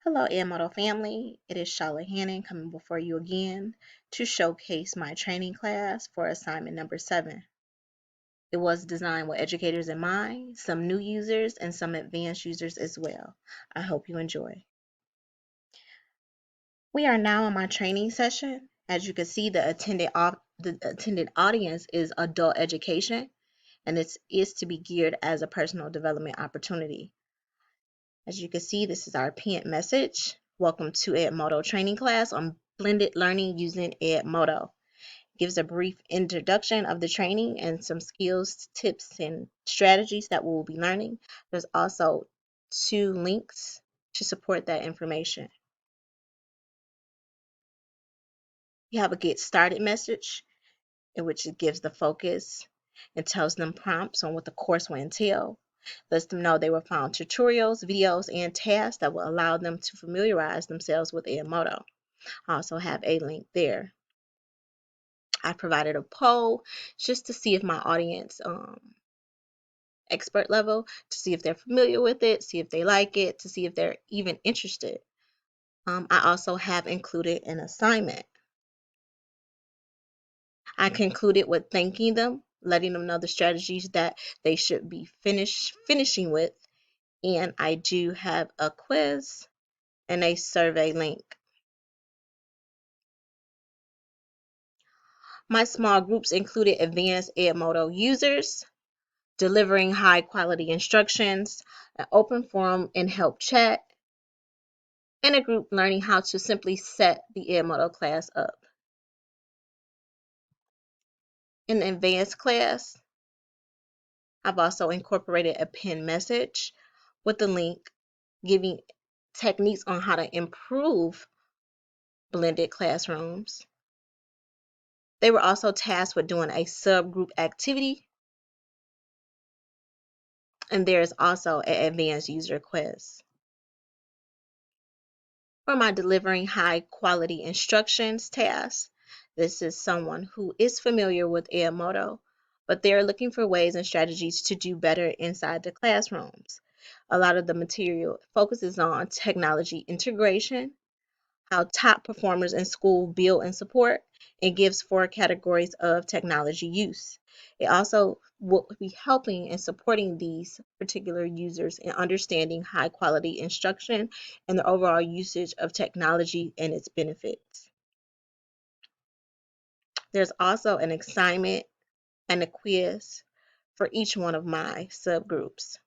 Hello, Edmodo family. It is Charlotte Hannon coming before you again to showcase my training class for assignment number 7. It was designed with educators in mind, some new users, and some advanced users as well. I hope you enjoy. We are now in my training session. As you can see, the attended audience is adult education, and it is to be geared as a personal development opportunity. As you can see, this is our pinned message. Welcome to Edmodo training class on blended learning using Edmodo. It gives a brief introduction of the training and some skills, tips, and strategies that we'll be learning. There's also 2 links to support that information. You have a get started message in which it gives the focus and tells them prompts on what the course will entail. Lets them know they will find tutorials, videos, and tasks that will allow them to familiarize themselves with Edmodo. I also have a link there. I provided a poll just to see if my audience expert level, to see if they're familiar with it, see if they like it, to see if they're even interested. I also have included an assignment. I concluded with thanking them, letting them know the strategies that they should be finishing with, and I do have a quiz and a survey link. My small groups included advanced Edmodo users, delivering high quality instructions, an open forum and help chat, and a group learning how to simply set the Edmodo class up. In the advanced class, I've also incorporated a pinned message with the link giving techniques on how to improve blended classrooms. They were also tasked with doing a subgroup activity, and there is also an advanced user quiz. For my delivering high quality instructions task, this is someone who is familiar with Edmodo, but they're looking for ways and strategies to do better inside the classrooms. A lot of the material focuses on technology integration, how top performers in school build and support, and gives 4 categories of technology use. It also will be helping and supporting these particular users in understanding high quality instruction and the overall usage of technology and its benefits. There's also an assignment and a quiz for each one of my subgroups.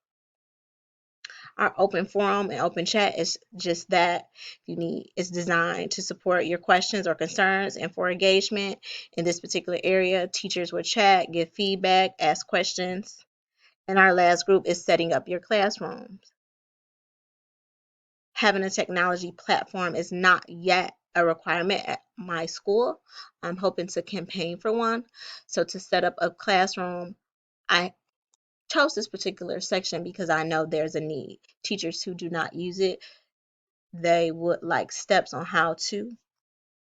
Our open forum and open chat is just that. It's designed to support your questions or concerns and for engagement in this particular area. Teachers will chat, give feedback, ask questions. And our last group is setting up your classrooms. Having a technology platform is not yet a requirement at my school. I'm hoping to campaign for one. So to set up a classroom, I chose this particular section because I know there's a need. Teachers who do not use it, they would like steps on how to.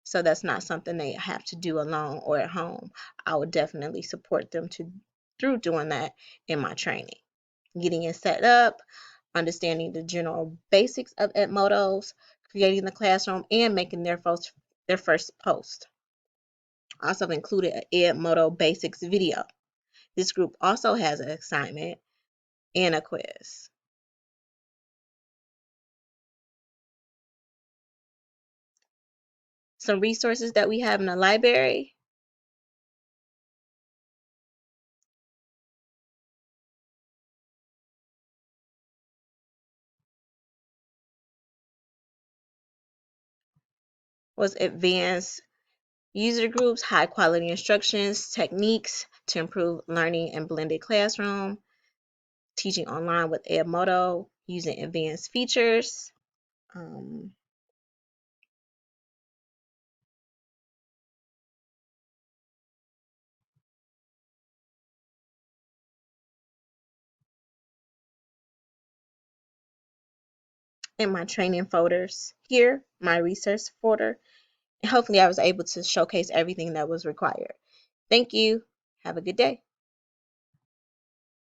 So that's not something they have to do alone or at home. I would definitely support them through doing that in my training. Getting it set up, understanding the general basics of Edmodos, creating the classroom, and making their first post. I also included an Edmodo basics video. This group also has an assignment and a quiz. Some resources that we have in the library. Was advanced user groups, high quality instructions, techniques to improve learning in blended classroom, teaching online with Edmodo, using advanced features. In my training folders here, my research folder, and hopefully I was able to showcase everything that was required. Thank you. Have a good day.